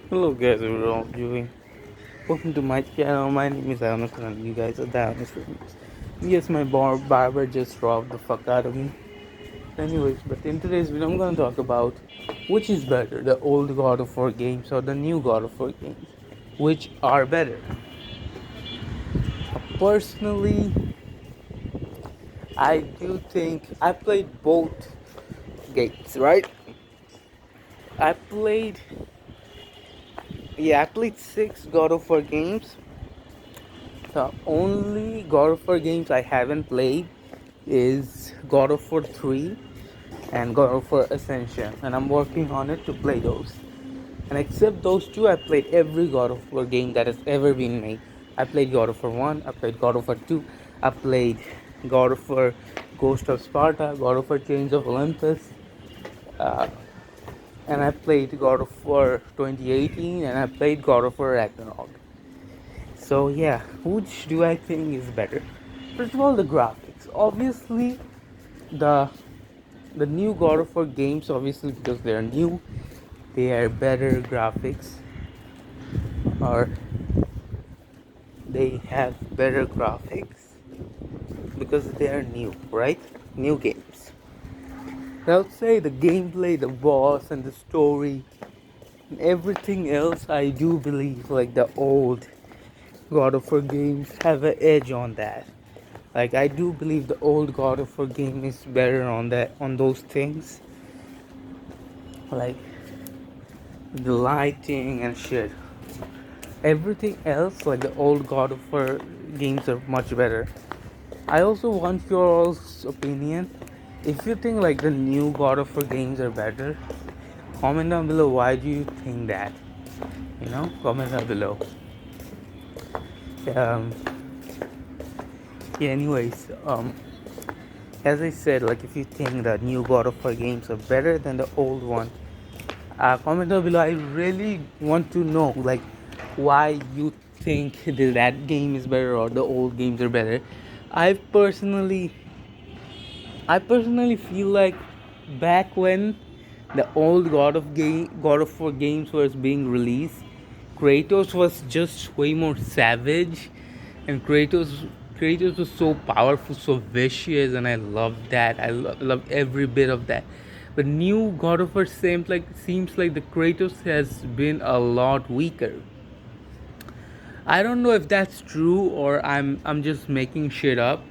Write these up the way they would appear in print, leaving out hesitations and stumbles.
Hello guys, we're all doing. Welcome to my channel. My name is Alex and you guys are down with me. Yes, my barber just robbed the fuck out of me. Anyways, but in today's video, I'm gonna talk about which is better, the old God of War games or the new God of War games. Which are better? Personally, I do think I played both games, right? I played, I played 6 God of War games. The only God of War games I haven't played is God of War 3 and God of War Ascension, and I'm working on it to play those. And except those two, I played every God of War game that has ever been made. I played God of War 1, I played God of War 2, I played God of War Ghost of Sparta, God of War Chains of Olympus, uh, and I played God of War 2018, and I played God of War Ragnarok. So yeah, which do I think is better? First of all, the graphics. Obviously, the the new God of War games, obviously because they are new, they are better graphics, or they have better graphics because they are new, right? New games. I would say the gameplay, the boss, and the story, and everything else. I do believe like the old God of War games have an edge on that. Like I do believe the old God of War game is better on those things, like the lighting and shit. Everything else, like the old God of War games, are much better. I also want your all's opinion. If you think like the new God of War games are better, comment down below. Why do you think that? Comment down below. Um, yeah. Anyways, as I said, like if you think the new God of War games are better than the old one, comment down below. I really want to know like why you think that game is better or the old games are better. I personally I personally feel like back when the old God of War games was being released, Kratos was just way more savage, and Kratos was so powerful, so vicious, and I loved that. Love every bit of that. But new God of War seems like the Kratos has been a lot weaker. I don't know if that's true or I'm just making shit up.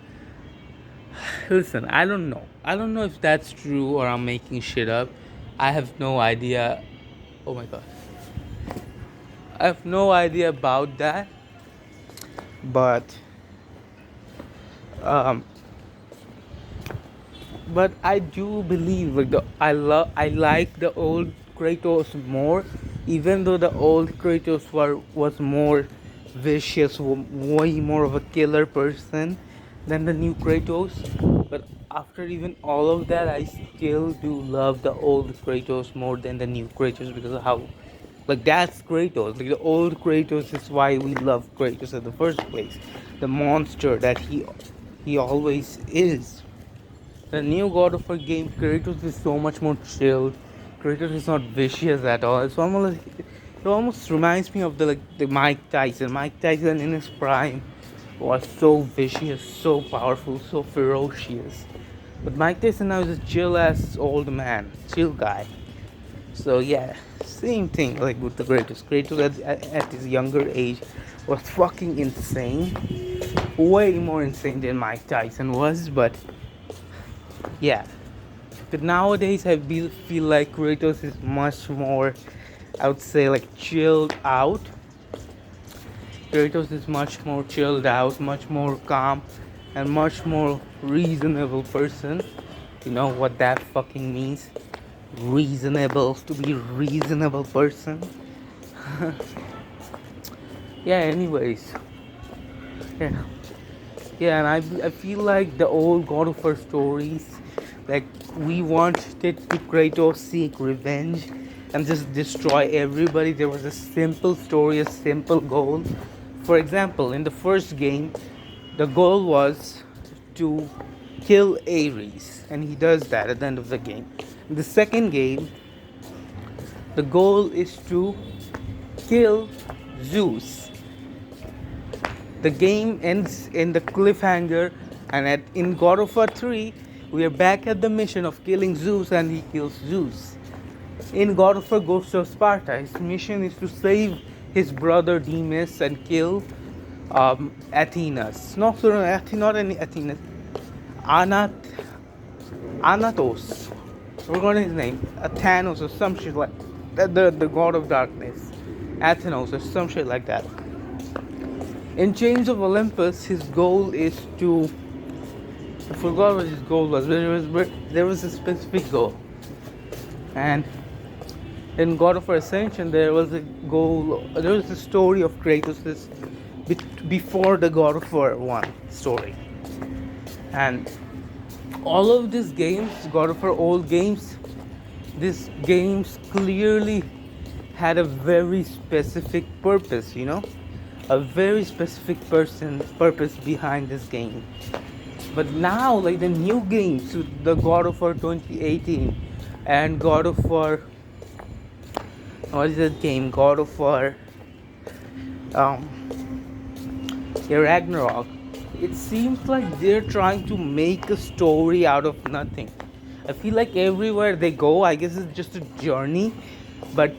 Listen, I don't know. I don't know if that's true or I'm making shit up. I have no idea. Oh my god. I have no idea about that. But um but I do believe like I like the old Kratos more, even though the old Kratos was more vicious, way more of a killer person than the new Kratos. But after even all of that, I still do love the old Kratos more than the new Kratos because of how, like, that's Kratos. Like the old Kratos is why we love Kratos in the first place. The monster that he always is. The new God of War game, Kratos is so much more chilled. Kratos is not vicious at all. It almost reminds me of the Mike Tyson. Mike Tyson in his prime was so vicious, so powerful, so ferocious. But Mike Tyson now is a chill ass old man, chill guy. So yeah, same thing like with the Kratos. Kratos at his younger age was fucking insane, way more insane than Mike Tyson was. But yeah, but nowadays feel like Kratos is much more, I would say, like chilled out. Kratos is much more chilled out, much more calm, and much more reasonable person. You know what that fucking means? Reasonable, to be reasonable person. Yeah, anyways. Yeah. Yeah, and I feel like the old God of War stories, like we wanted to Kratos seek revenge and just destroy everybody. There was a simple story, a simple goal. For example, in the first game, the goal was to kill Ares, and he does that at the end of the game. In the second game, the goal is to kill Zeus. The game ends in the cliffhanger, and in God of War 3, we are back at the mission of killing Zeus, and he kills Zeus. In God of War Ghost of Sparta, his mission is to save his brother Demas and kill Athenas. Not any Athenas. Anatos. I forgot his name. Athanos or some shit like that. The god of darkness. Athenos or some shit like that. In Chains of Olympus, his goal is to. I forgot what his goal was, but there was a specific goal. And in God of War Ascension, there was a goal. There was a story of Kratos before the God of War 1 story. And all of these games, God of War old games, these games clearly had a very specific purpose, a very specific purpose behind this game. But now, like the new games, the God of War 2018 and God of War, what is that game? God of War, Ragnarok. It seems like they're trying to make a story out of nothing. I feel like everywhere they go, I guess it's just a journey, but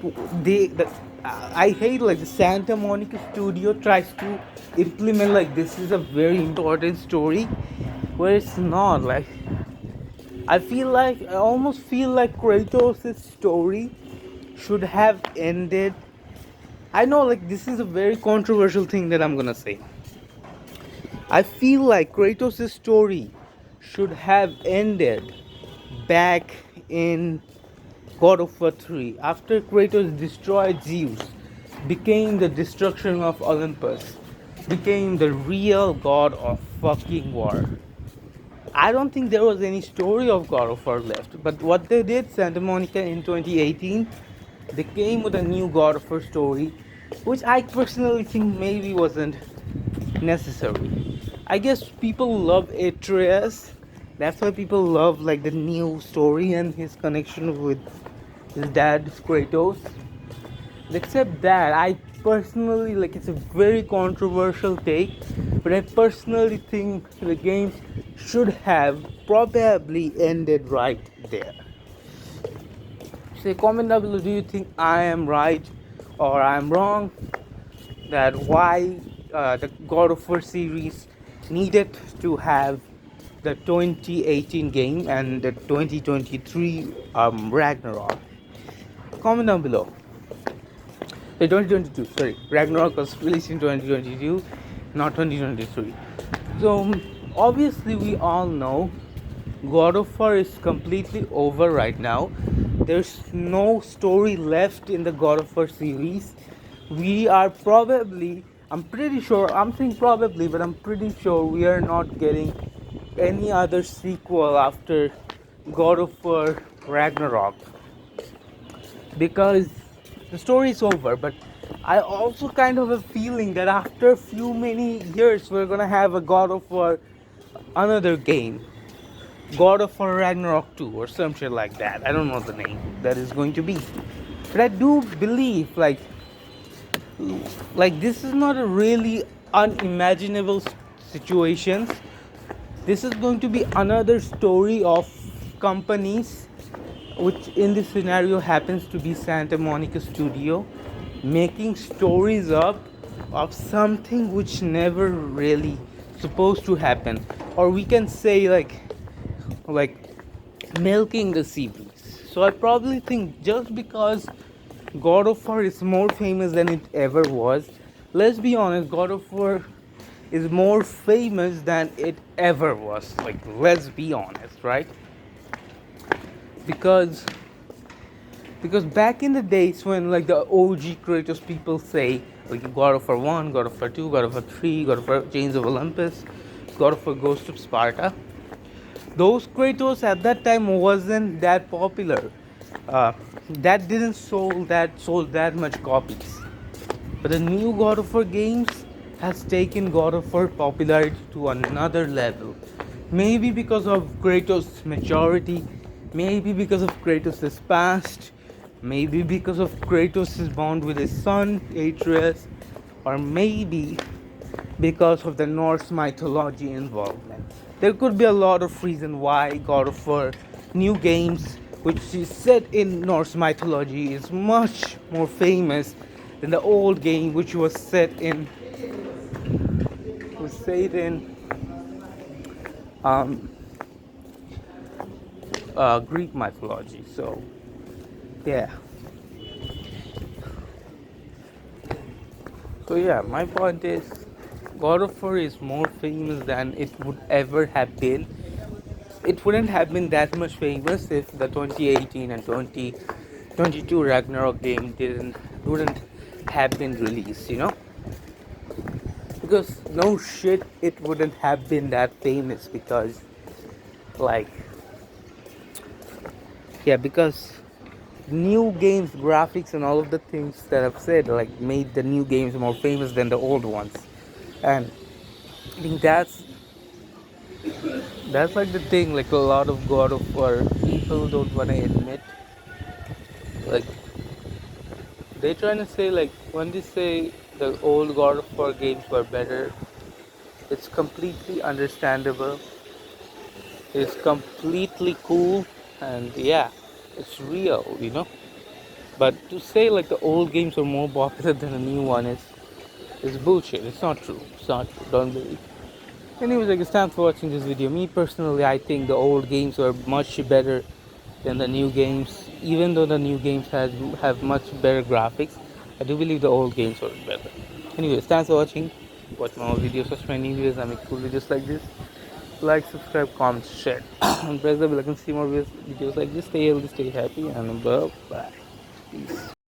I hate like the Santa Monica studio tries to implement like this is a very important story, where it's not. Like I almost feel like Kratos' story should have ended. I know like this is a very controversial thing that I'm gonna say. I feel like Kratos' story should have ended back in God of War 3 after Kratos destroyed Zeus, became the destruction of Olympus, became the real god of fucking war. I don't think there was any story of God of War left, but what they did, Santa Monica in 2018, they came with a new God of War story, which I personally think maybe wasn't necessary. I guess people love Atreus. That's why people love like the new story and his connection with his dad Kratos. Except that, I personally like it's a very controversial take, but I personally think the game should have probably ended right there. Say comment down below, do you think I am right or I am wrong? That why the God of War series needed to have the 2018 game and the 2023 Ragnarok. Comment down below. 2022, sorry, Ragnarok was released in 2022, not 2023. So obviously we all know God of War is completely over right now. There's no story left in the God of War series. We are probably, I'm saying probably, but I'm pretty sure we are not getting any other sequel after God of War Ragnarok, because the story is over. But I also kind of have a feeling that after a few many years we're gonna have a God of War, another game, God of War Ragnarok 2 or some shit like that. I don't know the name that is going to be, but I do believe like this is not a really unimaginable situation. This is going to be another story of companies, which in this scenario happens to be Santa Monica Studio, making stories up of something which never really supposed to happen, or we can say like milking the series. So I probably think just because God of War is more famous than it ever was, let's be honest, God of War is more famous than it ever was. Like, let's be honest, right? Because back in the days when like the OG Kratos people say like God of War 1, God of War 2, God of War 3, God of War Chains of Olympus, God of War Ghost of Sparta, those Kratos at that time wasn't that popular. That didn't sold that much copies. But the new God of War games has taken God of War popularity to another level. Maybe because of Kratos' maturity, maybe because of Kratos' past, Maybe because of Kratos' bond with his son Atreus, or maybe because of the Norse mythology involvement. There could be a lot of reason why God of War new games, which is set in Norse mythology, is much more famous than the old game, which was set in um, Greek mythology. So yeah. So yeah, my point is, God of War is more famous than it would ever have been. It wouldn't have been that much famous if the 2018 and 2022 Ragnarok game didn't wouldn't have been released, because no shit, it wouldn't have been that famous because, like, yeah, because new games, graphics, and all of the things that I've said, like, made the new games more famous than the old ones. And I think that's like the thing, like a lot of God of War people don't want to admit. Like, they trying to say, like, when they say the old God of War games were better, it's completely understandable. It's completely cool, and yeah, it's real. But to say like the old games are more popular than the new one is bullshit. It's not true. It's not true. Don't believe. Anyways, I guess thanks for watching this video. Me personally, I think the old games were much better than the new games. Even though the new games have much better graphics, I do believe the old games were better. Anyways, thanks for watching. Watch my old videos, watch my new videos. I make cool videos like this. Like, subscribe, comment, share, and press the bell icon to see more videos like this. Stay healthy, stay happy, and bye bye.